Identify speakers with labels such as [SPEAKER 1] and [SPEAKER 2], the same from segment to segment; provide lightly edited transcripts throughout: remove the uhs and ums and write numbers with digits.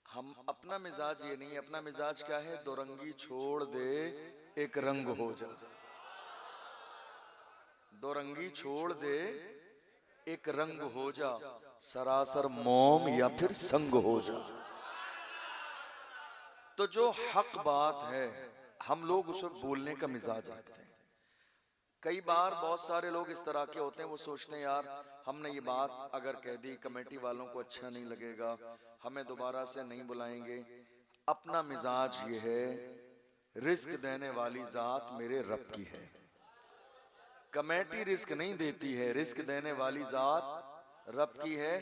[SPEAKER 1] हम अपना मिजाज ये नहीं, अपना मिजाज क्या है? दो रंगी छोड़ दे एक रंग हो जा। दो रंगी छोड़ दे एक रंग हो जा, सरासर मोम या फिर संग हो जा। तो जो हक बात है हम लोग उसे बोलने का मिजाज रखते हैं। कई बार बहुत सारे लोग इस तरह के होते हैं, वो सोचते हैं यार हमने ये बात अगर कह दी कमेटी वालों को अच्छा नहीं लगेगा, हमें दोबारा से नहीं बुलाएंगे। अपना मिजाज ये है, रिस्क देने वाली जात मेरे रब की है। कमेटी रिस्क नहीं देती है, रिस्क देने वाली जात रब की है।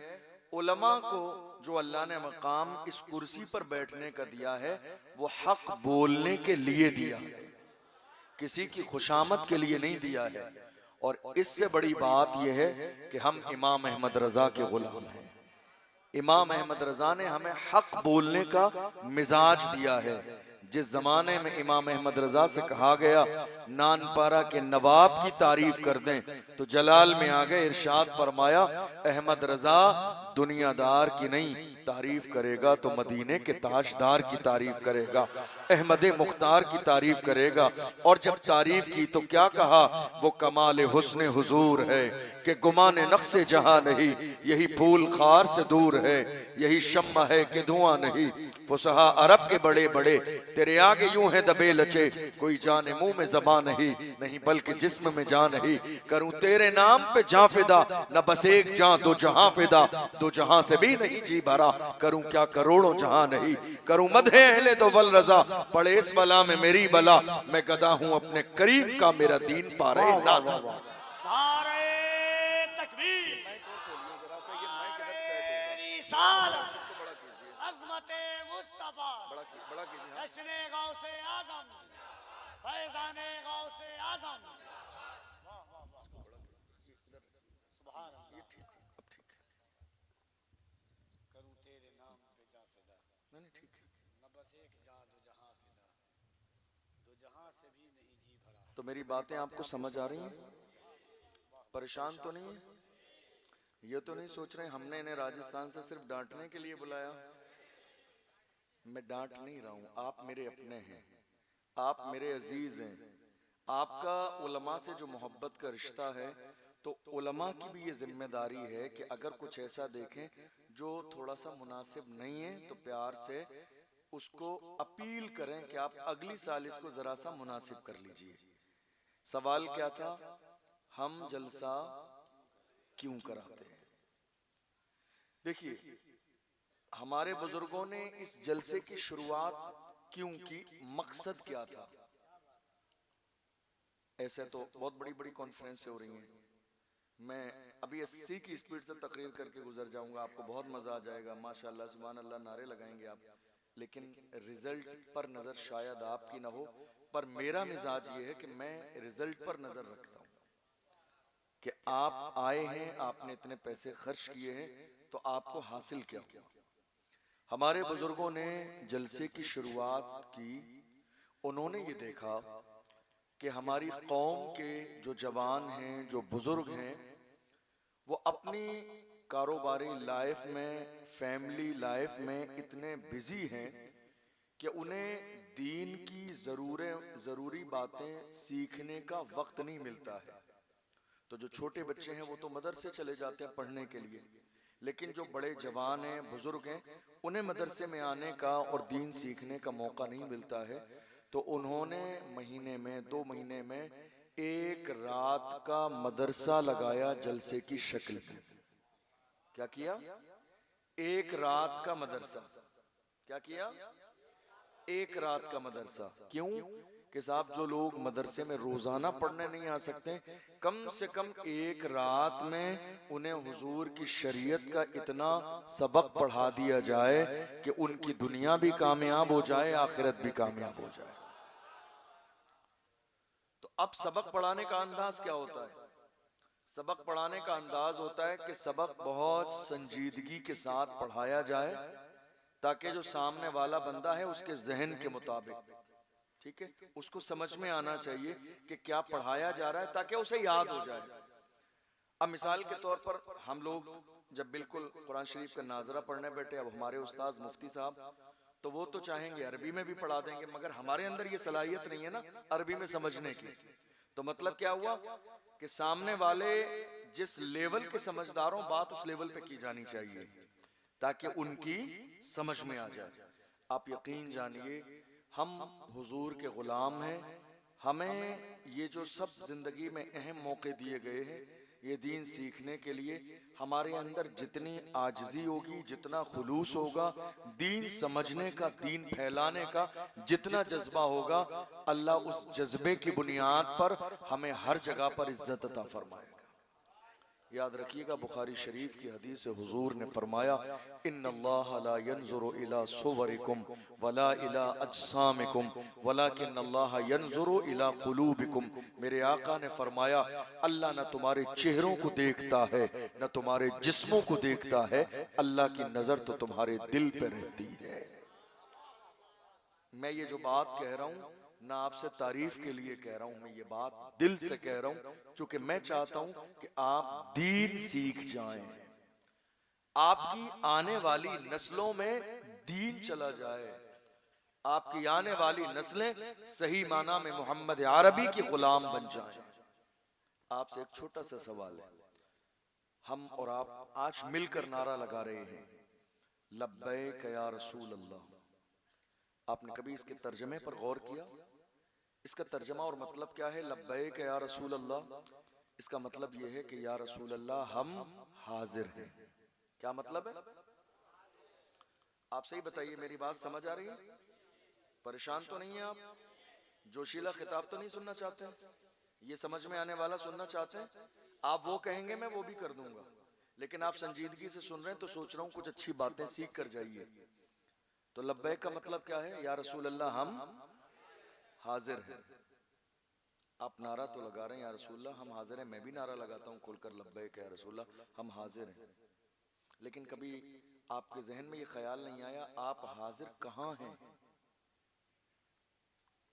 [SPEAKER 1] उलमा को जो अल्लाह ने मकाम इस कुर्सी पर बैठने का दिया है वो हक बोलने के लिए दिया है, किसी की खुशामद के लिए नहीं दिया है। और इससे बड़ी बात यह है कि हम इमाम अहमद रजा के गुलाम हैं। इमाम अहमद रजा ने हमें हक बोलने का मिजाज दिया है। जिस जमाने में इमाम अहमद रजा से कहा गया नानपारा के नवाब की तारीफ कर दें तो जलाल में आ गए, इरशाद फरमाया अहमद रजा दुनियादार की नहीं तारीफ करेगा तो मदीने के ताजदार की तारीफ करेगा, अहमद मुख्तार की तारीफ करेगा। और जब तारीफ की तो क्या कहा? वो कमाल हुस्न हुजूर है कि गुमाने नक्शे जहां नहीं, यही फूल खार से दूर है, यही शम्मा है कि धुआं नहीं। फुसहा अरब के बड़े बड़े तेरे आगे यूं है दबे लचे, कोई जाने मुंह में ज़बान नहीं, नहीं बल्कि जिस्म में जान नहीं। करूं तेरे नाम पे जां फिदा, न बस एक जां दो जहां फिदा, दो जहां से भी नहीं जी भरा, करूं क्या करोड़ों जहां नहीं। करूं मदहे अहले तो वल रजा, पड़े इस बला में मेरी बला, मैं गदा हूं अपने करीम का मेरा दीन पारे ना।
[SPEAKER 2] नारे तकबीर, नारे रिसालत, अज़मते मुस्तफा, जश्ने गौसे आज़म, फैज़ाने गौसे आज़म। वाह वाह वाह, सुभान अल्लाह। करूं तेरे नाम पे जा फिदा, न बस एक जान दो जहां फिदा, दो जहां से भी नहीं जी भरा।
[SPEAKER 1] तो मेरी बातें आपको समझ आ रही हैं? परेशान तो नहीं है? ये तो नहीं सोच रहे हमने इन्हें राजस्थान से सिर्फ डांटने के लिए बुलाया? मैं डांट नहीं रहा हूं, आप मेरे अपने हैं, आप मेरे अजीज हैं। आपका उलमा से जो मोहब्बत का रिश्ता है तो उलमा की भी ये जिम्मेदारी है कि अगर कुछ ऐसा देखें जो थोड़ा सा मुनासिब नहीं है तो प्यार से उसको अपील करें कि आप अगली साल इसको जरा सा मुनासिब कर लीजिए। सवाल क्या था? हम जलसा क्यों कराते हैं? देखिए हमारे बुजुर्गों ने इस जलसे की शुरुआत क्यों की, मकसद क्या था? ऐसे तो बहुत बड़ी बड़ी कॉन्फ्रेंसें हो रही हैं, मैं अभी 80 की स्पीड से तकरीर करके गुजर जाऊंगा, आपको बहुत मजा आ जाएगा, माशाल्लाह सुभान अल्लाह नारे लगाएंगे आप, लेकिन रिजल्ट पर नजर शायद आपकी ना हो। पर मेरा मिजाज ये है कि मैं रिजल्ट पर नजर रखता हूं कि आप आए हैं, आपने इतने पैसे खर्च किए हैं तो आपको हासिल क्या हुआ। हमारे बुजुर्गों ने जलसे की शुरुआत की, उन्होंने ये देखा कि हमारी कौम के जो जवान हैं, जो बुजुर्ग हैं, वो अपनी कारोबारी लाइफ में, फैमिली लाइफ में इतने बिजी हैं कि उन्हें दीन की जरूरी बातें सीखने का वक्त नहीं मिलता है। तो जो छोटे बच्चे हैं वो तो मदरसे चले जाते हैं पढ़ने के लिए, लेकिन जो बड़े जवान हैं, बुजुर्ग हैं, उन्हें मदरसे में आने का और दीन सीखने का मौका नहीं मिलता है। तो उन्होंने महीने में, 2 महीने में एक रात का मदरसा लगाया जलसे की शक्ल में। क्या किया? एक रात का मदरसा। क्या किया? एक रात का मदरसा। क्यों? कि साहब जो लोग मदरसे में रोजाना पढ़ने नहीं आ सकते, कम से कम एक रात में उन्हें हुजूर की शरीयत का इतना सबक पढ़ा दिया जाए कि उनकी दुनिया भी कामयाब हो जाए, आखिरत भी कामयाब हो जाए। तो अब सबक पढ़ाने का अंदाज क्या होता है? सबक पढ़ाने का अंदाज होता है कि सबक बहुत संजीदगी के साथ पढ़ाया जाए ताकि जो सामने वाला बंदा है उसके जहन के मुताबिक, ठीक है, उसको समझ में आना चाहिए कि क्या पढ़ाया जा रहा है ताकि उसे याद हो जाए। अब मिसाल के तौर पर हम लोग जब बिल्कुल कुरान शरीफ का नाजरा पढ़ने बैठे, अब हमारे उस्ताद मुफ्ती साहब तो वो तो चाहेंगे अरबी में भी पढ़ा देंगे, मगर हमारे अंदर ये सलाहियत नहीं है ना अरबी में समझने की। तो मतलब क्या हुआ कि सामने वाले जिस लेवल के समझदारों, बात उस लेवल पे की जानी चाहिए ताकि उनकी समझ में आ जाए। आप यकीन जानिए हम हुजूर के गुलाम हैं, हमें ये जो सब जिंदगी में अहम मौके दिए गए हैं ये दीन सीखने के लिए, हमारे अंदर जितनी आजिज़ी होगी, जितना खुलूस होगा, दीन समझने का, दीन फैलाने का जितना जज्बा होगा, अल्लाह उस जज्बे की बुनियाद पर हमें हर जगह पर इज्जत अता फरमाएगा। याद रखिएगा बुखारी शरीफ की हदीस से हुजूर ने फरमाया, इन्नल्लाह ला यंजुरु इला सुवरिकुम वला इला अजसामिकुम वलाकिन्नल्लाह यंजुरु इला कुलूबिकुम। मेरे आका ने फरमाया अल्लाह न तुम्हारे चेहरों को देखता है न तुम्हारे जिस्मों को देखता है, अल्लाह की नजर तो तुम्हारे दिल पे रहती है। मैं ये जो बात कह रहा हूं ना आपसे तारीफ के लिए कह रहा हूं, मैं ये बात दिल से कह रहा हूं क्योंकि मैं चाहता हूं कि आप दीन सीख जाएं, आपकी आने वाली नस्लों में दीन चला जाए, आपकी आने वाली नस्लें सही माना में मोहम्मद अरबी के गुलाम बन जाएं। आपसे एक छोटा सा सवाल है, हम और आप आज मिलकर नारा लगा रहे हैं लब्बैक या रसूल अल्लाह। आपने कभी इसके तर्जमे पर गौर किया? इसका तर्जमा और मतलब क्या है? लब्बैक या रसूल अल्लाह, इसका मतलब यह है कि या रसूल अल्लाह हम हाजिर हैं। क्या मतलब है? आप सही बताइए, मेरी बात समझ आ रही है? परेशान तो नहीं है आप? जोशीला खिताब तो नहीं सुनना चाहते हैं? ये समझ में आने वाला सुनना चाहते हैं? आप वो कहेंगे मैं वो भी कर दूंगा, लेकिन आप संजीदगी से सुन रहे हैं तो सोच रहा हूं कुछ अच्छी बातें सीख कर जाइए। तो लब्बैक का मतलब क्या है? या रसूल अल्लाह हम हाजिर हैं। आप नारा तो लगा रहे हैं या रसूल अल्लाह हम हाजिर हैं, मैं भी नारा लगाता हूं खुलकर लब्बैक या रसूल अल्लाह हम हाजिर हैं, लेकिन कभी आपके जहन में ये ख्याल नहीं आया आप हाजिर कहां हैं?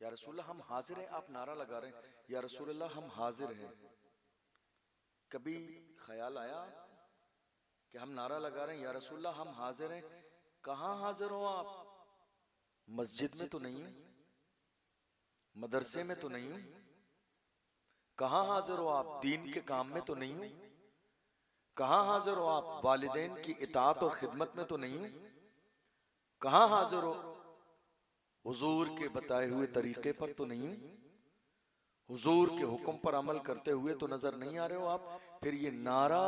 [SPEAKER 1] या रसूल अल्लाह हम हाजिर हैं, आप नारा लगा रहे हैं या रसूल अल्लाह हम हाजिर हैं, कभी ख्याल आया कि हम नारा लगा रहे हैं या रसूल अल्लाह हम हाजिर हैं, कहां हाजिर हो आप? मस्जिद में तो नहीं हूं, मदरसे में तो नहीं हूं, कहां हाजिर हो आप? दीन के काम में तो नहीं हूं, कहां हाजिर हो आप? वालिदैन की इताअत और खिदमत में तो नहीं हूं, कहां हाजिर हो? हुजूर के बताए हुए तरीके पर तो नहीं हूं, हुजूर के हुक्म पर अमल करते हुए तो नजर नहीं आ रहे हो आप? फिर ये नारा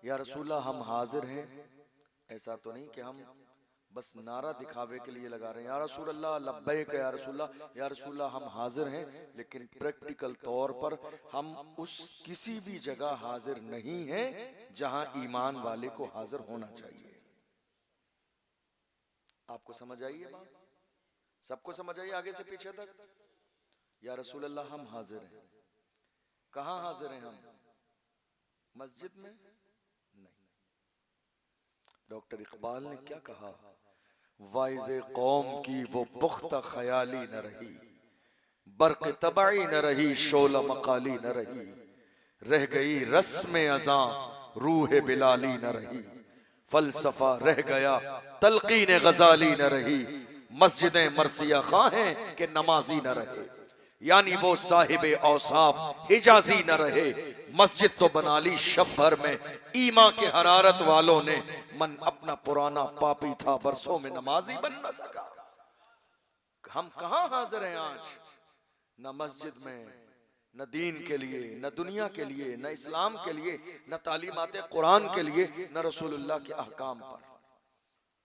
[SPEAKER 1] या रसूल अल्लाह हम हाजिर हैं, ऐसा तो नहीं कि हम बस नारा दिखावे के लिए लगा रहे हैं या रसूल अल्लाह लब्बैक या रसूल अल्लाह हम हाजिर हैं, लेकिन प्रैक्टिकल तौर पर हम उस किसी भी जगह हाजिर नहीं हैं जहां ईमान वाले को हाजिर होना चाहिए। आपको समझ आई ये बात? सबको समझ आई आगे से पीछे तक? या रसूल अल्लाह हम हाजिर हैं, कहां हाजिर हैं हम? मस्जिद में नहीं। डॉक्टर इकबाल ने क्या कहा? वाइज़े कौम की वो पुख्ता ख्याली न रही, बर्क़ तबाई न रही, शोला मकाली न रही, रह गई रस्म अज़ां रूह बिलाली न रही, फलसफा रह गया तलकीन गजाली न रही, मस्जिदें मरसिया खाहें के नमाजी न रहे, यानी वो साहिब औसाफ हिजाजी न रहे, मस्जिद तो बना ली शब भर में ईमा के हरारत वालों ने, मन अपना पुराना पापी था बरसों में नमाजी बन न सका। हम कहां हाजिर हैं आज? न मस्जिद में, न दीन के लिए, न दुनिया के लिए, न इस्लाम के लिए, न तालीमात कुरान के लिए, न रसूलुल्लाह के अहकाम पर।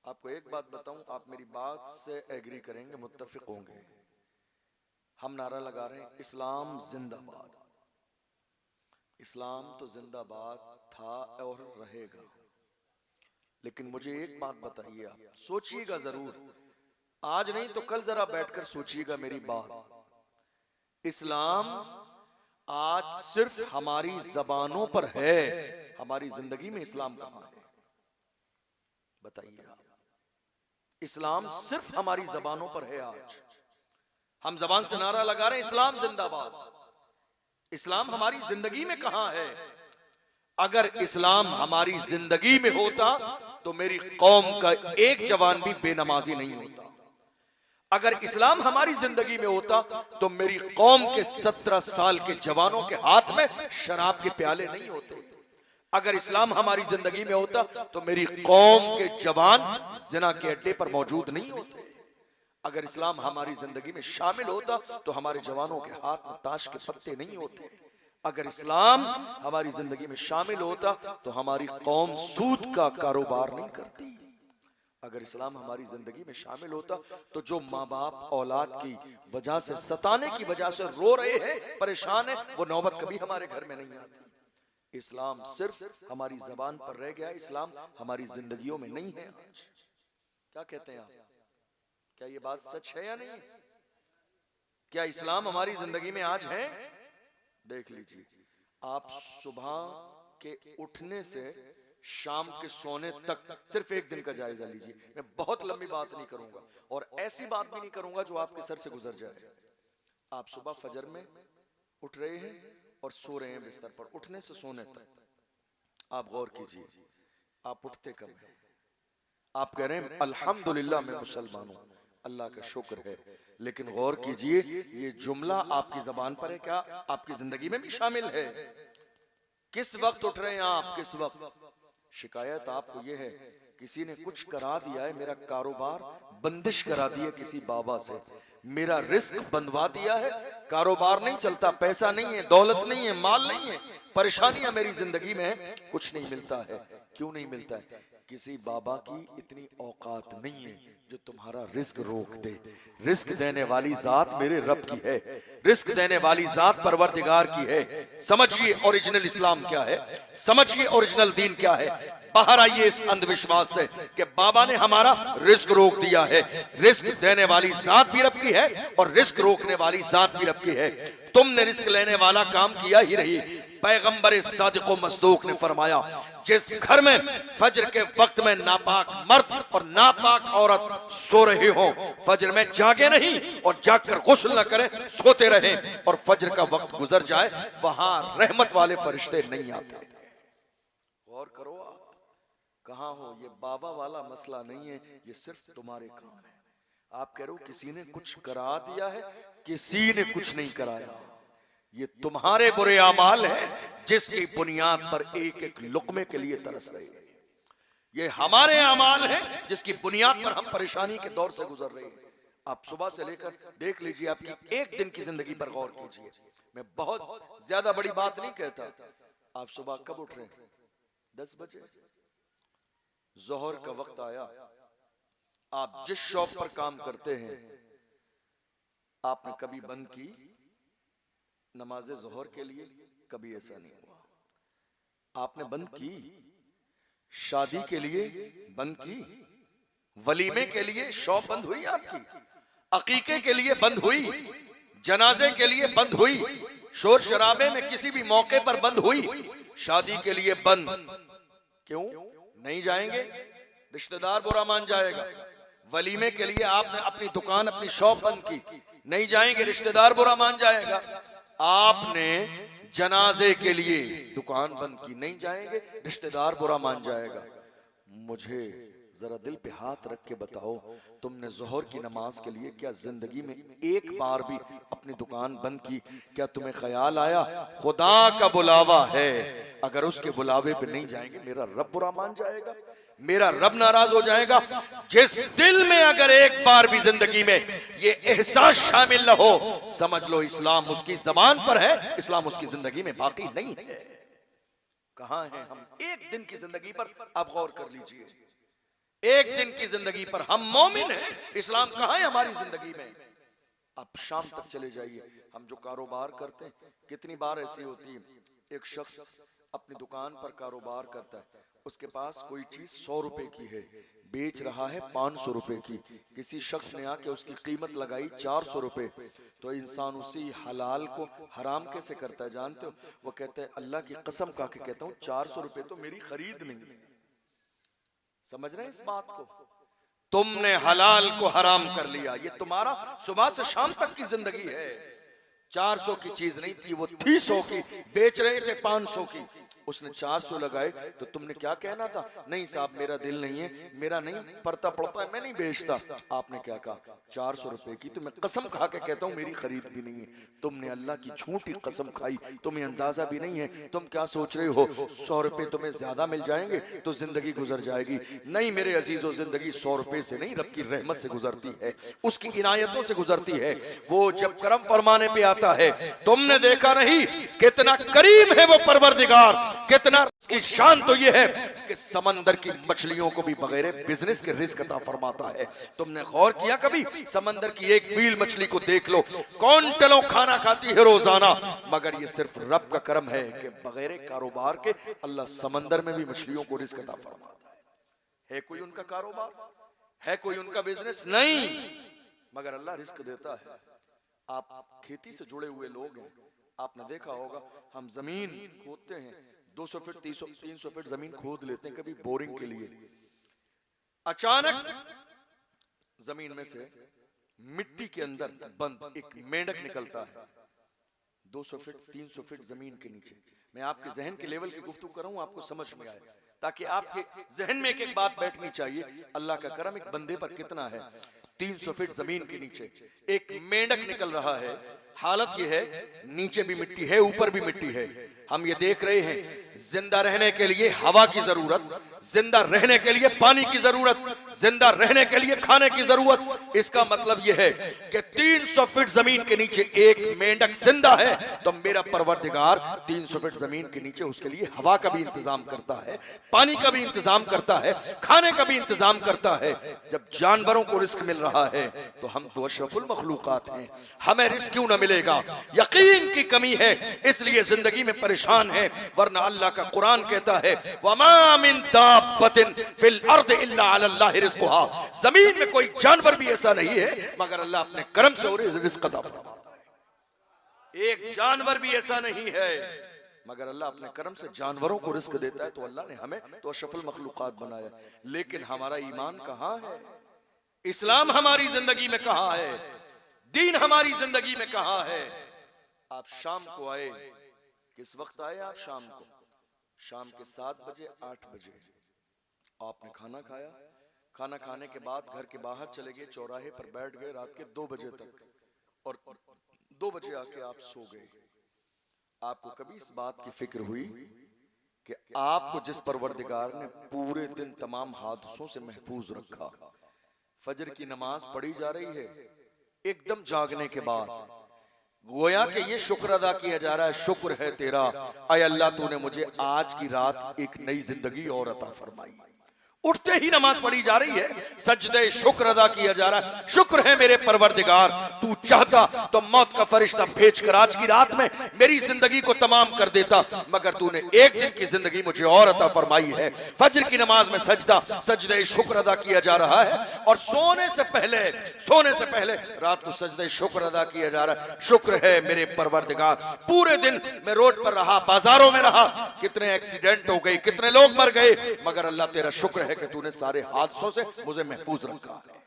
[SPEAKER 1] आपको एक बात बताऊं, आप मेरी बात से एग्री करेंगे, मुत्तफिक होंगे। हम नारा लगा रहे हैं इस्लाम जिंदाबाद। इस्लाम तो जिंदाबाद था और रहेगा, लेकिन मुझे एक बात बताइए, आप सोचिएगा जरूर, आज नहीं तो कल जरा बैठकर सोचिएगा मेरी बात। इस्लाम आज सिर्फ हमारी जबानों पर है, हमारी जिंदगी में इस्लाम कहां है? बताइए आप। इस्लाम सिर्फ हमारी जबानों पर है। आज हम जबान से नारा लगा रहे हैं इस्लाम जिंदाबाद, इस्लाम हमारी जिंदगी में कहां है? अगर इस्लाम हमारी जिंदगी में होता तो मेरी कौम का एक जवान भी बेनमाजी नहीं होता। अगर इस्लाम हमारी जिंदगी में होता तो मेरी कौम के 17 साल के जवानों के हाथ में शराब के प्याले नहीं होते। अगर इस्लाम हमारी जिंदगी में होता तो मेरी कौम के जवान जिना के अड्डे पर मौजूद नहीं होते। अगर इस्लाम हमारी जिंदगी में शामिल होता तो हमारे जवानों के हाथ में ताश के पत्ते नहीं होते। अगर इस्लाम हमारी जिंदगी में शामिल होता तो हमारी कौम सूद का कारोबार नहीं करती। अगर इस्लाम हमारी जिंदगी में शामिल होता तो जो माँ बाप औलाद की वजह से, सताने की वजह से रो रहे हैं, परेशान है, वो नौबत कभी हमारे घर में नहीं आती। इस्लाम सिर्फ हमारी जबान पर रह गया, इस्लाम हमारी जिंदगियों में नहीं है। आज क्या कहते हैं आप? क्या ये बात सच है या नहीं? क्या इस्लाम हमारी जिंदगी में आज है? देख लीजिए, आप सुबह के उठने से शाम के सोने तक सिर्फ एक दिन का जायजा लीजिए। मैं बहुत लंबी बात नहीं करूंगा और ऐसी बात भी नहीं करूंगा जो आपके सर से गुजर जाए। आप सुबह फजर में उठ रहे हैं और सो रहे हैं बिस्तर पर, उठने से सोने तक आप गौर कीजिए, आप उठते कब हैं? आप कह रहे हैं अल्हम्दुलिल्लाह मैं मुसलमान हूं, अल्लाह का शुक्र है, लेकिन गौर कीजिए ये जुमला आपकी जबान पर है, क्या आपकी जिंदगी में भी शामिल है? किस वक्त उठ रहे हैं आप? किस वक्त? शिकायत आपको ये है किसी ने कुछ करा दिया है, मेरा कारोबार बंदिश करा दी है किसी बाबा से, मेरा रिस्क बंधवा दिया है, कारोबार नहीं चलता, पैसा नहीं है, दौलत नहीं है, माल नहीं है, परेशानियां मेरी जिंदगी में है, कुछ नहीं मिलता है। क्यों नहीं मिलता है? किसी बाबा की इतनी औकात नहीं है जो तुम्हारा रिस्क रोक दे। रिस्क देने वाली जात मेरे रब की है, रिस्क देने वाली जात परवरदिगार की है। समझिए ओरिजिनल इस्लाम क्या है, समझिए ओरिजिनल दीन क्या है। बाहर आइए इस अंधविश्वास से कि बाबा ने हमारा रिस्क रोक दिया है। रिस्क देने वाली जात भी रब की है और रिस्क रोकने वाली जात भी रब की है। तुमने रिस्क लेने वाला काम किया ही नहीं। पैगंबर सादिक मसदूक ने फरमाया, जिस घर में फजर के वक्त में नापाक मर्द और नापाक औरत सो रहे हो, फजर में जागे नहीं और जागकर गुस्ल न करें, सोते रहें और फजर का वक्त गुजर जाए, वहां रहमत वाले फरिश्ते नहीं आते। गौर करो आप कहां हो। ये बाबा वाला मसला नहीं है, ये सिर्फ तुम्हारे काम है। आप कह रहे हो किसी ने कुछ करा दिया है, किसी ने कुछ नहीं कराया। ये तुम्हारे बुरे अमाल है जिसकी बुनियाद पर एक एक लुकमे के लिए तरस रहे हैं। ये हमारे अमाल है जिसकी बुनियाद पर हम परेशानी के दौर से गुजर रहे हैं। आप सुबह से लेकर देख लीजिए, आपकी एक दिन की जिंदगी पर गौर कीजिए। मैं बहुत ज्यादा बड़ी बात नहीं कहता। आप सुबह कब उठ रहे हैं? 10 बजे। जोहर का वक्त आया, आप जिस शॉप पर काम करते हैं आपने कभी बंद की नमाज़े जोहर के लिए? कभी ऐसा नहीं हुआ। आपने बंद की शादी के लिए, बंद की वलीमे के लिए, शॉप बंद हुई आपकी, अकीके के लिए बंद हुई, जनाजे के लिए बंद हुई, शोर शराबे में किसी भी मौके पर बंद हुई, शादी के लिए बंद। क्यों नहीं जाएंगे? रिश्तेदार बुरा मान जाएगा। वलीमे के लिए आपने अपनी दुकान, अपनी शॉप बंद की, नहीं जाएंगे, रिश्तेदार बुरा मान जाएगा। आपने जनाजे के लिए दुकान बंद की, नहीं जाएंगे, रिश्तेदार बुरा मान जाएगा। मुझे जरा दिल पे हाथ रख के बताओ, तुमने जोहर की नमाज के लिए क्या जिंदगी में एक बार भी अपनी दुकान बंद की? क्या तुम्हें ख्याल आया खुदा का बुलावा है, अगर उसके बुलावे पे नहीं जाएंगे मेरा रब बुरा मान जाएगा, मेरा रब नाराज हो जाएगा? जिस दिल में अगर एक बार भी जिंदगी में ये एहसास शामिल न हो, समझ लो इस्लाम उसकी जबान पर है, इस्लाम उसकी जिंदगी में बाकी नहीं है। कहां हैं हम एक दिन की जिंदगी पर? आप गौर कर लीजिए, एक दिन की जिंदगी पर हम मोमिन हैं, इस्लाम कहां है हमारी जिंदगी में? आप शाम तक चले जाइए, हम जो कारोबार करते हैं, कितनी बार ऐसी होती है, एक शख्स अपनी दुकान पर कारोबार करता है, उसके पास कोई चीज 100 रुपए की है, बेच रहा है 500 रुपए की, किसी शख्स ने आके उसकी कीमत लगाई 400 रुपए, तो इंसान उसी हलाल को हराम कैसे करता है जानते हो? वो कहते हैं अल्लाह की कसम खा के कहता हूँ 400 रुपए तो मेरी खरीद नहीं है। समझ रहे हैं इस बात को? तुमने हलाल को हराम कर लिया। ये तुम्हारा सुबह से शाम तक की जिंदगी है। 400 की चीज नहीं थी, वो थी 100 की, बेच रहे थे 500 की। उसने 400 लगाए तो तुमने क्या कहना था? नहीं साहब मेरा दिल नहीं है, मेरा नहीं पड़ता पड़ता है, मैं नहीं बेचता। आपने क्या कहा? 400 रुपए की तो मैं कसम खा के कहता हूँ मेरी खरीद भी नहीं है। तुमने अल्लाह की झूठी कसम खाई, तुम्हें अंदाजा भी नहीं है। तुम क्या सोच रहे हो 100 रुपए तुम्हें ज्यादा मिल जाएंगे तो जिंदगी गुजर जाएगी? नहीं मेरे अजीजों, जिंदगी 100 रुपए से नहीं, रब की रहमत से गुजरती है, उसकी इनायतों से गुजरती है। वो जब करम फरमाने पे आता है, तुमने देखा नहीं कितना करीम है वो परवरदिगार, कितना की शान तो ये है कि समंदर की मछलियों को भी बगैर बिजनेस के रिस्क अता फरमाता है। तुमने गौर किया कभी? समंदर की एक व्हील मछली को देख लो, क्विंटलों खाना खाती है रोजाना, मगर ये सिर्फ रब का करम है कि बगैर कारोबार के अल्लाह समंदर में भी मछलियों को रिस्क अता फरमाता है। कोई उनका कारोबार है, कोई उनका बिजनेस नहीं, मगर अल्लाह रिस्क देता है। आप खेती से जुड़े हुए लोग हैं, आपने देखा होगा हम जमीन खोदते हैं, 200 फीट 300 फीट जमीन खोद लेते हैं कभी बोरिंग के लिए। अचानक जमीन में से मिट्टी के अंदर बंद एक मेंढक निकलता है 200 फीट 300 फीट जमीन के नीचे। मैं आपके जहन के लेवल की गुफ्तगू कर रहा हूं, आपको समझ में आए, ताकि आपके जहन में एक बात बैठनी चाहिए, अल्लाह का करम एक बंदे पर कितना है। 300 फीट जमीन के नीचे एक मेंढक निकल रहा है। हालत यह है, नीचे भी मिट्टी है, ऊपर भी मिट्टी है। हम ये देख रहे हैं जिंदा रहने के लिए हवा की जरूरत, जिंदा रहने के लिए पानी की जरूरत, जिंदा रहने के लिए खाने की जरूरत। इसका मतलब यह है कि 300 फीट जमीन के नीचे एक मेंढक जिंदा है, तो मेरा परवरदिगार 300 फीट जमीन के नीचे उसके लिए हवा का भी इंतजाम करता है, पानी का भी इंतजाम करता है, खाने का भी इंतजाम करता है। जब जानवरों को रिस्क मिल रहा है तो हम तो अशरफुल मखलूकात हैं, हमें रिस्क क्यों ना मिलेगा? यकीन की कमी है, इसलिए जिंदगी में परेशान है। वरना अल्लाह का कुरान कहता है, वमा मिन दाब्बतिन फिल अर्द इल्ला अलल्लाहि रिज़्कुहा, जमीन में कोई जानवर भी ऐसा नहीं है मगर अल्लाह अपने करम से और रिस्क अता फरमाता है। एक जानवर भी ऐसा नहीं है मगर अल्लाह अपने करम से जानवरों को रिस्क देता है। तो अल्लाह ने हमें तो अशरफुल मखलूकात बनाया, लेकिन हमारा ईमान कहां है? इस्लाम हमारी जिंदगी में कहां है? दीन हमारी जिंदगी में कहां है? आप शाम को आए, किस वक्त आए आप? शाम को, शाम के 7 बजे 8 बजे आपने खाना खाया, खाना खाने के बाद घर के बाहर चले गए, चौराहे पर बैठ गए रात के 2 बजे तक, और 2 बजे आके आप सो गए। आपको कभी इस बात की फिक्र हुई कि आपको जिस परवरदिगार ने पूरे दिन तमाम हादसों से महफूज रखा, फजर की नमाज पढ़ी जा रही है, एकदम जागने के बाद गोया कि ये शुक्र अदा किया जा रहा है, शुक्र है तेरा, आय अल्लाह तूने मुझे आज की रात एक नई जिंदगी और अता फरमाई। उठते ही नमाज पढ़ी जा रही है, सजदे शुक्र अदा किया जा रहा है, शुक्र है मेरे परवरदिगार, तू चाहता तो मौत का फरिश्ता भेजकर आज की रात में मेरी जिंदगी को तमाम कर देता, मगर तूने एक दिन की जिंदगी मुझे और अता फरमाई है। फजर की नमाज में सजदा सजदे शुक्र अदा किया जा रहा है, और सोने से पहले रात को सजदे शुक्र अदा किया जा रहा है। शुक्र है मेरे परवरदिगार, पूरे दिन मैं रोड पर रहा, बाजारों में रहा, कितने एक्सीडेंट हो गए, कितने लोग मर गए, मगर अल्लाह तेरा शुक्र है कि तूने सारे हादसों से मुझे महफूज रखा है।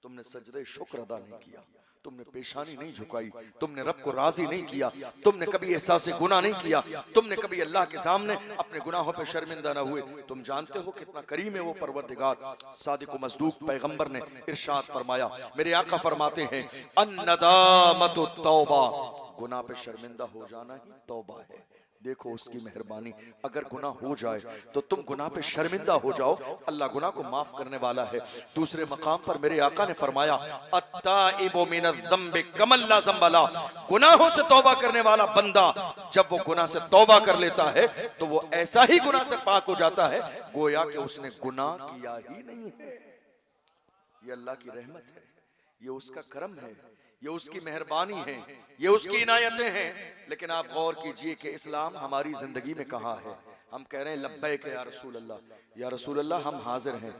[SPEAKER 1] तुमने सजदे शुक्र अदा नहीं किया, तुमने पेशानी नहीं झुकाई, तुमने रब को राजी नहीं किया, तुमने कभी एहसास गुनाह नहीं किया, तुमने कभी अल्लाह के सामने अपने गुनाहों पे शर्मिंदा ना हुए। तुम जानते हो कितना करीम है वो परवरदिगार। सादिक व मसदूक पैगंबर ने इरशाद फरमाया, मेरे आका फरमाते हैं, अन्नदामतु तौबा, गुनाह पे शर्मिंदा हो जाना ही तौबा है। देखो उसकी मेहरबानी, अगर गुनाह हो जाए तो तुम गुनाह पे शर्मिंदा हो जाओ, अल्लाह गुनाह को माफ करने वाला है। दूसरे मकाम पर मेरे आका ने फरमाया, अत्ताइबु मिनज़्ज़म्बि कमन ला ज़म्ब ला, गुनाहों से तौबा करने वाला बंदा जब वो गुनाह से तौबा कर लेता है तो वो ऐसा ही गुनाह से पाक हो जाता है गोया कि उसने गुनाह किया ही नहीं है। ये अल्लाह की रहमत है, ये उसका करम है, ये उसकी मेहरबानी है, ये उसकी इनायतें हैं। लेकिन आप गौर कीजिए कि इस्लाम हमारी जिंदगी में कहाँ है। हम कह रहे हैं लब्बैक या रसूल अल्लाह, या रसूल अल्लाह हम हाजिर हैं।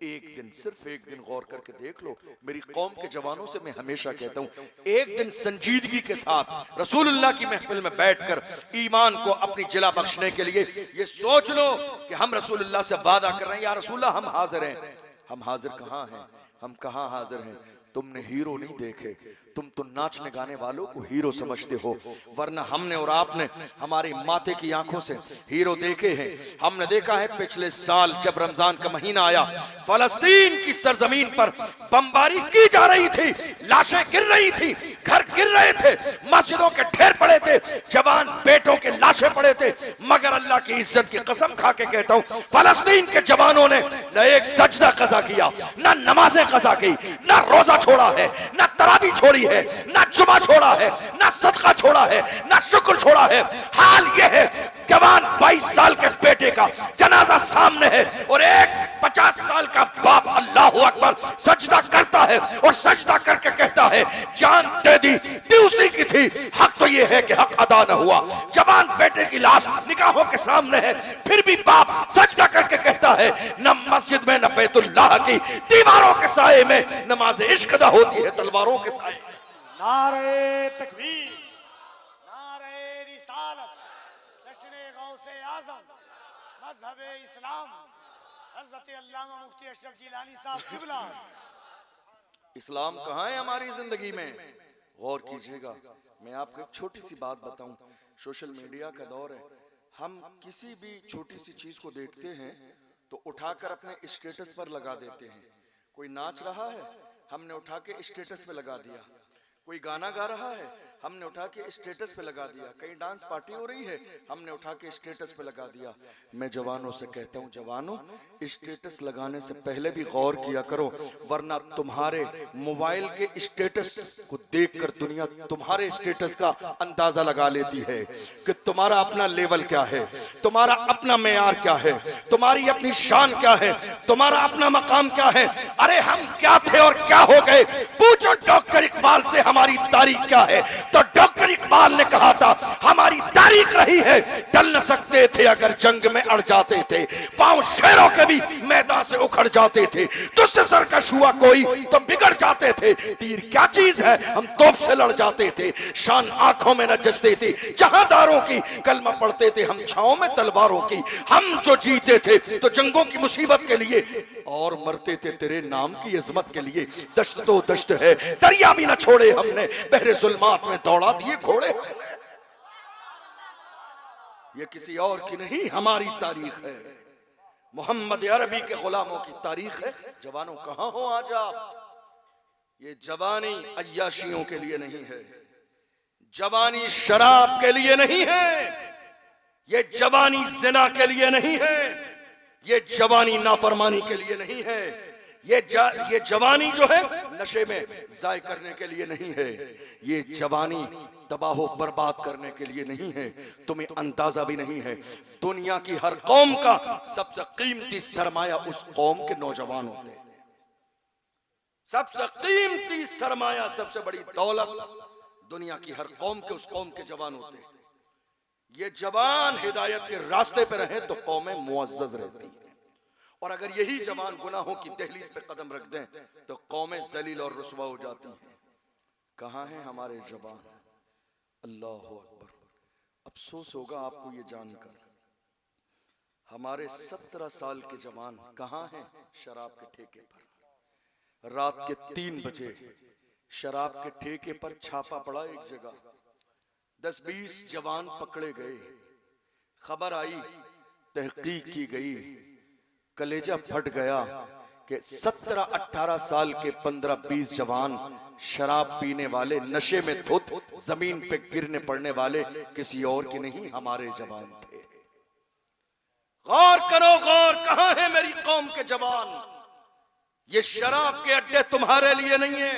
[SPEAKER 1] एक दिन, सिर्फ एक दिन गौर करके देख लो, मेरी कौम के जवानों से मैं हमेशा कहता हूँ, एक दिन संजीदगी के साथ रसूलुल्लाह की महफिल में बैठकर ईमान को अपनी जिला बख्शने के लिए ये सोच लो कि हम रसूलुल्लाह से वादा कर रहे हैं, या रसूलुल्लाह हम हाजिर हैं। हम हाजिर कहाँ हैं? हम कहाँ हाजिर हैं? तुमने हीरो नहीं देखे, तुम तो नाचने गाने वालों को हीरो समझते हो, वरना हमने और आपने हमारी माते की आंखों से हीरो देखे हैं। हमने देखा है पिछले साल जब रमजान का महीना आया, फलस्तीन की सरजमीन पर बमबारी की जा रही थी, लाशें गिर रही थी, घर गिर रहे थे, मस्जिदों के ढेर पड़े थे, जवान बेटों के लाशें पड़े थे, मगर अल्लाह की इज्जत की कसम खा के कहता हूं, फलस्तीन के जवानों ने न एक सजदा कज़ा किया, न नमाजें कज़ा की, न रोजा छोड़ा है, न तरावी छोड़ी है, न जुमा छोड़ा है, न सदका छोड़ा है, न शुक्र छोड़ा है। हाल यह है, जवान 22 साल के बेटे का जनाजा सामने है और एक 50 साल का बाप अल्लाहु अकबर सजदा करता है और सजदा करके कहता है जान दे दी उसी की थी, हक तो यह है कि हक अदा न हुआ। जवान बेटे की लाश निगाहों के सामने है, फिर भी बाप सजदा करके कहता है न मस्जिद में न बैतुल्लाह की दीवारों के साए में नमाज इश्क अदा होती है तलवारों के साए।
[SPEAKER 2] नारे तकबीर, नारे रिसालत, जश्न गौसे आज़म, मज़हब इस्लाम, हज़रत अल्लामा मुफ्ती अशरफ जिलानी साहब किबला।
[SPEAKER 1] इस्लाम कहाँ है हमारी जिंदगी में? गौर कीजिएगा, मैं आपको एक छोटी सी बात बताऊं। सोशल मीडिया का दौर है, हम किसी भी छोटी सी चीज को देखते हैं तो उठाकर अपने स्टेटस पर लगा देते हैं। कोई नाच रहा है, हमने उठा के स्टेटस पे लगा दिया। कोई गाना गा रहा है, हमने उठा के स्टेटस पे लगा दिया। कहीं डांस पार्टी हो रही है, हमने उठा के स्टेटस पे लगा दिया। मैं जवानों से कहता हूं, जवानों स्टेटस लगाने से पहले भी गौर किया करो, वरना तुम्हारे मोबाइल के स्टेटस को देखकर दुनिया तुम्हारे स्टेटस का अंदाजा लगा लेती है कि तुम्हारा अपना लेवल क्या है, तुम्हारा अपना मेयार क्या है, तुम्हारी अपनी शान क्या है, तुम्हारा अपना मकाम क्या है। अरे हम क्या थे और क्या हो गए? पूछो डॉक्टर इकबाल से हमारी तारीख क्या है, तो डॉक्टर इकबाल ने कहा था हमारी तारीख रही है टल न सकते थे अगर जंग में अड़ जाते थे, पांव शेरों के भी मैदान से उखड़ जाते थे, तुझसे सरकश हुआ कोई तो बिगड़ जाते थे, तीर क्या चीज है हम तोप से लड़ जाते थे, शान आंखों में न जचते थे जहांदारों की, कलमा पढ़ते थे हम छाओं में तलवारों की। हम जो जीते थे तो जंगों की मुसीबत के लिए और मरते थे तेरे नाम की अजमत के लिए। दश्त तो दश्त है, दरिया भी न छोड़े हमने, बहरे जुल्मात में दौड़ा दिए घोड़े। ये किसी और की नहीं हमारी तारीख है, मोहम्मद अरबी के गुलामों की तारीख है। जवानों कहां हो आज आप? ये जवानी अय्याशियों के लिए नहीं है, जवानी शराब के लिए नहीं है, ये जवानी जिना के लिए नहीं है, ये जवानी नाफरमानी के लिए नहीं है, ये जवानी जो है नशे में जाय करने के लिए नहीं है, ये जवानी तबाह बर्बाद करने के लिए नहीं है। तुम्हें अंदाजा भी नहीं है, दुनिया की हर कौम का सबसे कीमती सरमाया उस कौम के नौजवान होते हैं। सबसे कीमती सरमाया, सबसे बड़ी दौलत दुनिया की हर कौम के उस कौम के जवान होते हैं। ये जवान हिदायत के रास्ते पे रहे तो कौमें मुअज़्ज़ज़ रहती हैं, और अगर यही जवान गुनाहों की दहलीज पे कदम रख दें तो कौमें जलील और रुस्वा हो जाती हैं। कहाँ हैं हमारे जवान? अल्लाह अकबर। अफसोस होगा आपको ये जानकर, हमारे 17 साल के जवान कहाँ हैं? शराब के ठेके पर। रात के 3 बजे शराब के ठेके पर छापा पड़ा एक जगह, 10-20 जवान पकड़े गए। खबर आई, तहकीक की गई, कलेजा फट गया कि 17-18 साल के 15-20 जवान शराब पीने वाले, नशे में धुत, जमीन पे गिरने पड़ने वाले किसी और के नहीं हमारे जवान थे। गौर करो गौर, कहां है मेरी कौम के जवान? ये शराब के अड्डे तुम्हारे लिए नहीं है,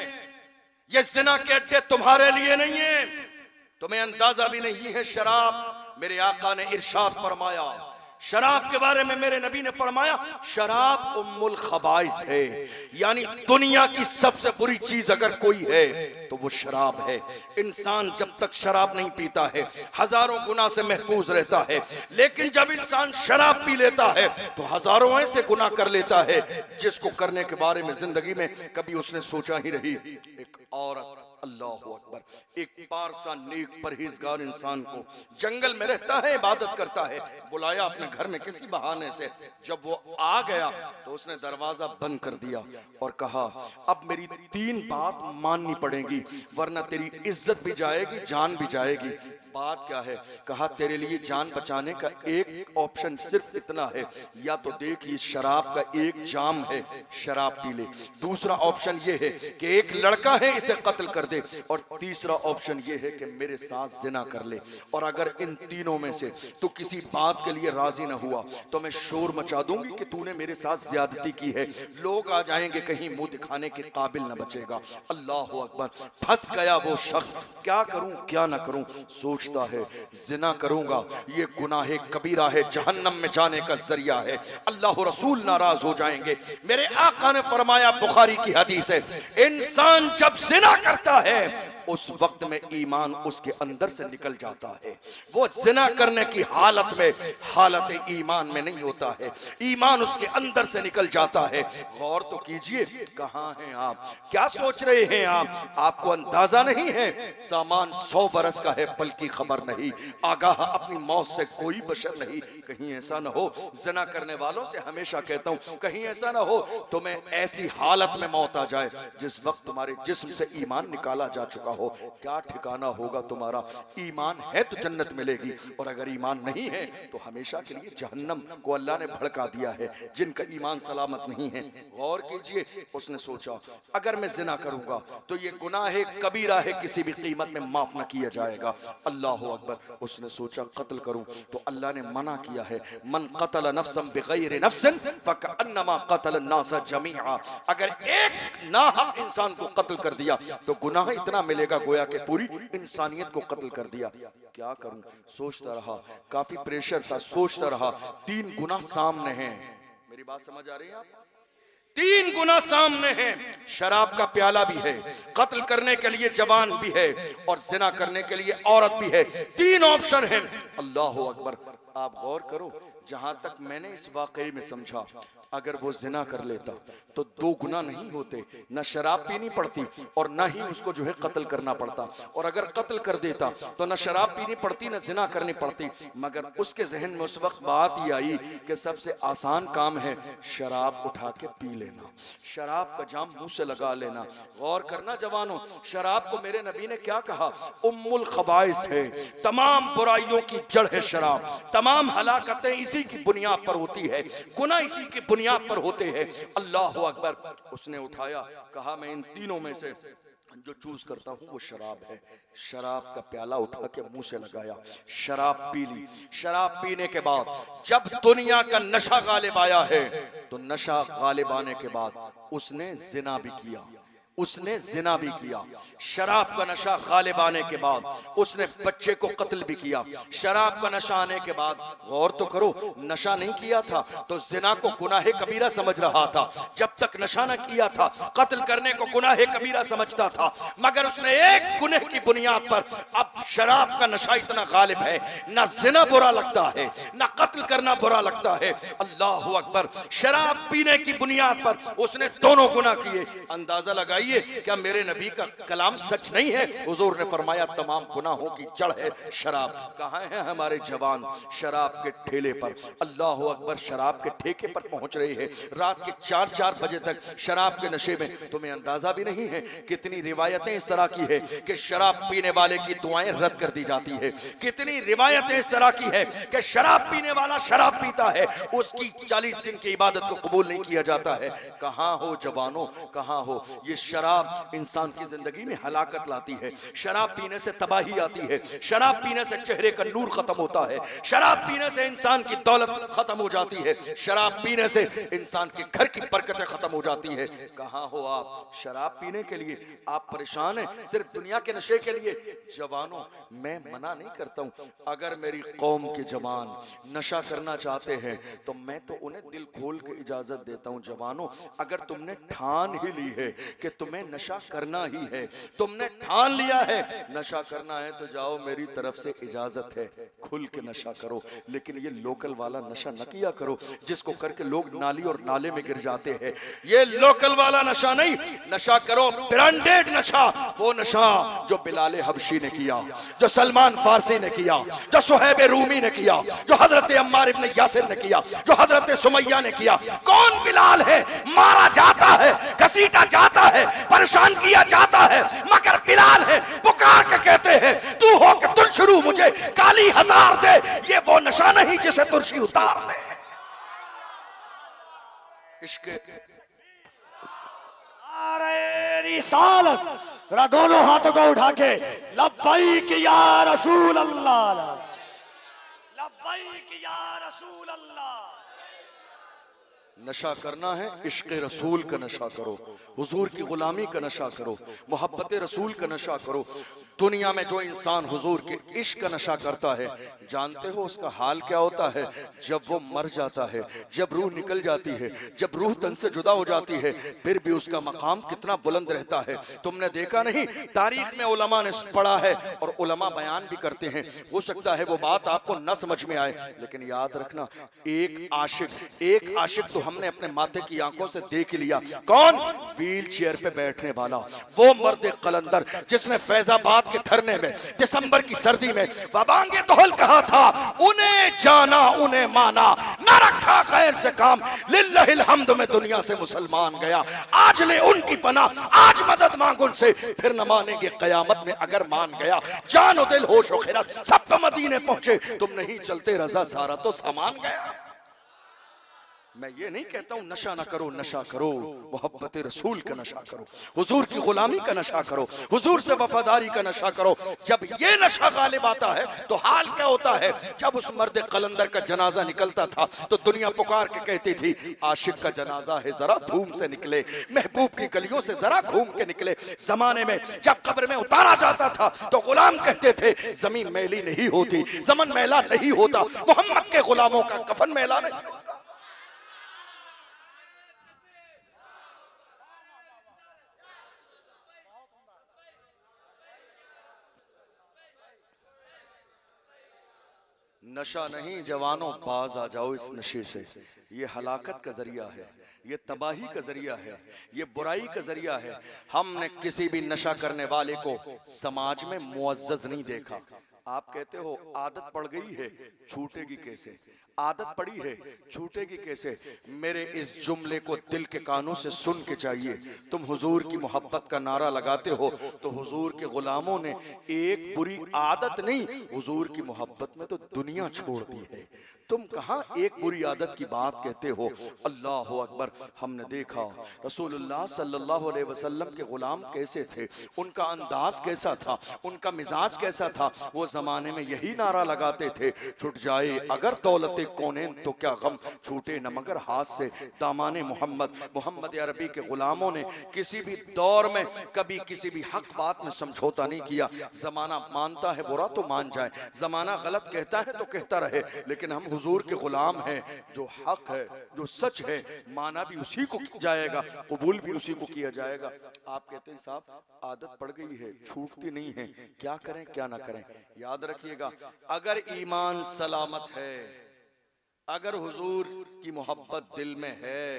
[SPEAKER 1] ये जिना के अड्डे तुम्हारे लिए नहीं है। तुम्हें अंदाजा भी नहीं है शराब, मेरे आका ने इरशाद फरमाया, शराब के बारे में मेरे नबी ने फरमाया शराब उम्मुल खबाइस है, यानी दुनिया की सबसे बुरी चीज अगर कोई है तो वो शराब है। इंसान जब तक शराब नहीं पीता है हजारों गुनाह से महफूज रहता है, लेकिन जब इंसान शराब पी लेता है तो हजारों ऐसे गुनाह कर लेता है जिसको करने के बारे में जिंदगी में कभी उसने सोचा ही नहीं। एक औरत, अल्लाह अकबर, एक पारसा नेक परहेजगार इंसान को जंगल में रहता है, इबादत करता है, बुलाया अपने घर में किसी बहाने से। जब वो आ गया तो उसने दरवाजा बंद कर दिया और कहा, अब मेरी 3 बात माननी पड़ेगी, वरना तेरी इज्जत भी जाएगी, जान भी जाएगी। बात क्या है? कहा, तेरे लिए जान बचाने का एक ऑप्शन सिर्फ इतना है, या तो देख ये शराब का एक जाम है, शराब पी ले। दूसरा ऑप्शन ये है कि एक लड़का है, इसे कत्ल कर दे। और तीसरा ऑप्शन ये है कि मेरे साथ जिना कर ले। और अगर इन तीनों में से तू किसी बात के लिए राजी न हुआ तो मैं शोर मचा दूंगी कि तूने मेरे साथ ज्यादती की है। लोग आ जाएंगे, कहीं मुंह दिखाने के काबिल न बचेगा। अल्लाह अकबर। फंस गया वो शख्स, क्या करूं क्या ना करूं। सोचता है जिना करूंगा, ये गुनाह कबीरा है, जहन्नम में जाने का जरिया है, अल्लाह रसूल नाराज हो जाएंगे। मेरे आका ने फरमाया, बुखारी की हदीस है, इंसान जब जिना करता है उस वक्त में ईमान उसके अंदर से निकल जाता है। वो जिना करने की हालत में हालत ईमान में नहीं होता है, ईमान उसके अंदर से निकल जाता है। गौर तो कीजिए, कहां हैं आप? क्या सोच रहे हैं आप? आपको अंदाजा नहीं है, सामान 100 बरस का है, बल्कि खबर नहीं। आगाह अपनी मौत से कोई बशर नहीं। कहीं ऐसा ना हो, जिना करने वालों से हमेशा कहता हूं, कहीं ऐसा ना हो तुम्हें ऐसी हालत में मौत आ जाए जिस वक्त तुम्हारे जिस्म से ईमान निकाला जा चुका हो। क्या ठिकाना होगा तुम्हारा? ईमान है तो जन्नत मिलेगी, और अगर ईमान नहीं है तो हमेशा के लिए जहन्नम को अल्लाह ने भड़का दिया है, जिनका ईमान सलामत नहीं है। गौर कीजिए, उसने सोचा अगर मैं जिना करूंगा तो ये गुनाह कबीरा है, किसी भी कीमत में माफ न किया जाएगा। अल्लाह अकबर। उसने सोचा कत्ल करूं तो अल्लाह ने मना किया है, मन कतल नफ्सन बिगैर नफ्सिन फकअन्नमा कतल अन्नास जमीआ। अगर एक नाहक इंसान को कत्ल कर दिया तो गुनाह इतना मिलेगा गोया कि पूरी इंसानियत को कत्ल कर दिया। क्या करूं? सोचता रहा, काफी प्रेशर था, सोचता रहा। 3 गुनाह सामने हैं। मेरी बात समझ आ रही है आपको? 3 गुनाह सामने हैं। शराब का प्याला भी है, कत्ल करने के लिए जवान भी है, और जिना करने के लिए औरत भी है। 3 ऑप्शन हैं। अल्लाह अकबर। आप गौर करो, जहां तक मैंने इस वाकये में समझा, अगर वो जिना कर लेता तो 2 गुनाह नहीं होते, न शराब पीनी पड़ती और न ही उसको जो है कत्ल करना पड़ता। और अगर कत्ल कर देता तो न शराब पीनी पड़ती न जिना करनी पड़ती। मगर उसके जहन में उस वक्त बात ही आई कि सबसे आसान काम है शराब उठा के पी लेना, शराब का जाम मुंह से लगा लेना। गौर करना जवानों, शराब को मेरे नबी ने क्या कहा? उम्मुल खबाइस है, तमाम बुराइयों की जड़ है शराब, तमाम हलाकतें इसी की बुनियाद पर होती है, गुनाह इसी की बुनियाद पर होते हैं। अल्लाह अकबर। उसने उठाया, कहा मैं इन तीनों में से जो चूज करता हूं वो शराब है। शराब का प्याला उठा के मुंह से लगाया, शराब पी ली। शराब पीने के बाद जब दुनिया का नशा गालिब आया है तो नशा गालिब आने के बाद उसने जिना भी किया, उसने जिना भी किया। शराब का नशा गालिब आने के बाद उसने बच्चे को कत्ल भी किया। शराब का नशा आने के बाद, गौर तो करो, नशा नहीं किया था तो जिना को गुनाह कबीरा समझ रहा था। जब तक नशा न किया था कत्ल करने को गुनाह कबीरा समझता था। मगर उसने एक गुनाह की बुनियाद पर, अब शराब का नशा इतना गालिब है, ना जिना बुरा लगता है ना कत्ल करना बुरा लगता है। अल्लाह अकबर। शराब पीने की बुनियाद पर उसने दोनों गुनाह किए। अंदाजा लगाइए, क्या मेरे नबी का कलाम सच नहीं है? हुजूर ने फरमाया तमाम गुनाहों की जड़ है शराब। कहां हैं हमारे जवान? शराब के ठेले पर। अल्लाह अकबर। शराब के ठेके पर पहुंच रहे हैं रात के 4-4 बजे तक शराब के नशे में। तुम्हें अंदाजा भी नहीं है कितनी रिवायतें इस तरह की है कि शराब पीने वाले की दुआएं रद्द कर दी जाती है। कितनी रिवायतें इस तरह की है कि शराब पीने वाला शराब पीता है, उसकी 40 दिन की इबादत को कबूल नहीं किया जाता है। कहां हो जवानों, कहां हो? ये शराब इंसान की जिंदगी में हलाकत लाती है। शराब पीने से तबाही आती है। शराब पीने से चेहरे का नूर खत्म होता है। शराब पीने से इंसान की दौलत खत्म हो जाती है। शराब पीने से इंसान के घर की बरकतें खत्म हो जाती है। कहां हो आप? शराब पीने के लिए आप परेशान हैं, सिर्फ दुनिया के नशे के लिए। जवानों, मैं मना नहीं करता हूं, अगर मेरी कौम के जवान नशा करना चाहते हैं तो मैं तो उन्हें दिल खोल के इजाजत देता हूं। जवानों, अगर तुमने ठान ही ली है कि तुम्हें नशा करना ही है, तुमने ठान लिया है नशा करना है, तो जाओ, मेरी तरफ से इजाजत है, खुल के नशा करो। लेकिन ये लोकल वाला नशा न किया करो जिसको करके लोग नाली और नाले में गिर जाते हैं। ये लोकल वाला नशा नहीं, नशा करो ब्रांडेड नशा, वो नशा जो बिलाल हबशी ने किया, जो सलमान फारसी ने किया, जो सुहैब रूमी ने किया, जो हजरत अम्मार इब्न यासिर ने किया, जो हजरत सुमैया ने किया। कौन बिलाल है? मारा जाता है, घसीटा जाता है, परेशान किया जाता है, मगर बिलाल है पुकार के कहते हैं तू हो के तुल शुरू मुझे काली हजार दे। ये वो नशा नहीं जिसे तुलसी उतार दे। इश्क
[SPEAKER 2] रिसालत, जरा दोनों हाथों को उठा के लब्बैक या रसूल अल्लाह, लब्बैक या रसूल अल्लाह।
[SPEAKER 1] नशा करना है, इश्क रसूल का नशा करो, हुजूर की गुलामी का नशा करो, मोहब्बत रसूल का नशा करो। दुनिया में जो इंसान हुजूर के इश्क का नशा करता है, जानते हो उसका हाल क्या होता है? जब वो मर जाता है, जब रूह निकल जाती है, जब रूह तन से जुदा हो जाती है, फिर भी उसका मकाम कितना बुलंद रहता है। तुमने देखा नहीं, तारीख में उलमा ने पढ़ा है और उलमा बयान भी करते हैं। हो सकता है वो बात आपको न समझ में आए, लेकिन याद रखना, एक आशिक तो हमने अपने माथे की आंखों से देख लिया। कौन? व्हील चेयर पे बैठने वाला, वो मर्द कलंदर जिसने फैजाबाद के धरने में दिसंबर की सर्दी में बाबांगे दोहल कहा था, उन्हें जाना उन्हें माना, न रखा खैर से काम, लिल्लाहिल हम्द में दुनिया से मुसलमान गया। आज ले उनकी पनाह, आज मदद मांग उनसे, फिर न मानेंगे कयामत में अगर मान गया। जानो दिल होश और खिरत सब तो मदीने पहुंचे, तुम नहीं चलते रजा सारा तो सामान गया। मैं ये नहीं कहता हूं नशा ना करो, नशा करो, मोहब्बत रसूल का नशा करो, हुजूर की गुलामी का नशा करो, हुजूर से वफादारी का नशा करो। जब ये नशा गालिब आता है तो हाल क्या होता है? जब उस मर्द कलंदर का जनाजा निकलता था तो दुनिया पुकार के कहती थी आशिक का जनाजा है, जरा धूम से निकले, महबूब की गलियों से जरा घूम के निकले। जमाने में जब कब्र में उतारा जाता था तो गुलाम कहते थे जमीन मैली नहीं होती, ज़मन मैला नहीं होता, मोहम्मद के गुलामों का कफन मैला नहीं होता। नशा नहीं जवानों, बाज आ जाओ इस नशे से। ये हलाकत का जरिया है, ये तबाही का जरिया है, ये बुराई का जरिया है। हमने किसी भी नशा करने वाले को समाज में मुअज्जज नहीं देखा। आप कहते हो आदत पड़ गई है, छूटेगी कैसे? आदत पड़ी है, छूटेगी कैसे? मेरे इस जुमले को दिल के कानों से सुन के चाहिए। तुम हुजूर की मोहब्बत का नारा लगाते हो तो हुजूर के गुलामों ने एक बुरी आदत नहीं, हुजूर की मोहब्बत में तो दुनिया छोड़ दी है। तुम कहां एक बुरी आदत की बात कहते हो? अल्लाह अकबर। हमने देखा रसूलुल्लाह सल्लल्लाहु अलैहि वसल्लम के गुलाम कैसे थे, उनका अंदाज कैसा था, उनका मिजाज कैसा था। वो जमाने में यही नारा लगाते थे, छुट जाए अगर दौलत कौनेन तो क्या गम, छूटे न मगर हाथ से दामाने मोहम्मद। मोहम्मद अरबी के गुलामों ने किसी भी दौर में कभी किसी भी हक बात में समझौता नहीं किया। जमाना मानता है बुरा तो मान जाए, जमाना गलत कहता है तो कहता रहे, लेकिन हम हुजूर के गुलाम हैं। जो हक है, जो सच है, माना भी उसी को जाएगा, कबूल भी उसी को किया जाएगा। आप कहते हैं साहब आदत पड़ गई है, छूटती नहीं है, क्या करें क्या ना करें? याद रखिएगा, अगर ईमान सलामत है, अगर हुजूर की मोहब्बत दिल में है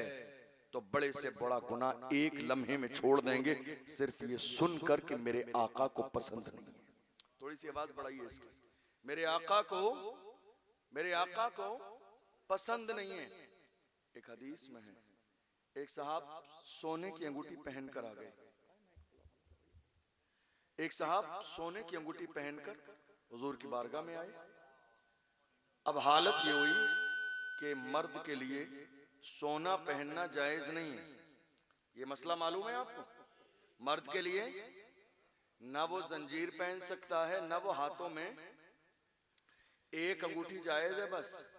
[SPEAKER 1] तो बड़े से बड़ा गुनाह एक लम्हे में छोड़ देंगे, सिर्फ ये सुनकर कि मेरे आका को पसंद नहीं है। थोड़ी सी आवाज बढ़ाइए इसकी। मेरे आका को पसंद नहीं है। एक हदीस में है, एक साहब सोने की अंगूठी पहनकर आ गए, एक साहब सोने की अंगूठी पहनकर हुजूर की बारगाह में आए। अब हालत ये हुई कि मर्द के लिए सोना पहनना जायज नहीं है। ये मसला मालूम है आपको? मर्द के लिए ना वो जंजीर पहन सकता है, ना वो हाथों में एक अंगूठी जायज है बस।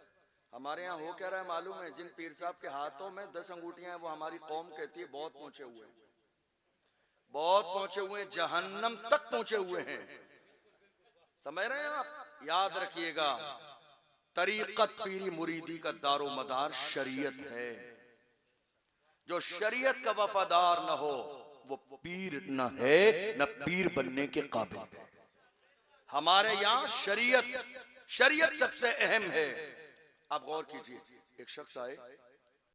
[SPEAKER 1] हमारे यहाँ हो क्या रहा है मालूम है? जिन पीर साहब के हाथों में 10 अंगूठियां हैं वो हमारी कौम कहती है बहुत पहुंचे हुए हैं, बहुत पहुंचे हुए हैं, जहन्नम तक पहुंचे हुए हैं। समझ रहे हैं आप? याद रखिएगा, तरीकत पीरी मुरीदी का दारो मदार शरीयत है। जो शरीयत का वफादार न हो वो पीर न है, न पीर बनने के काबिल है। हमारे यहाँ शरीयत सबसे अहम है। आप गौर कीजिए, एक शख्स आए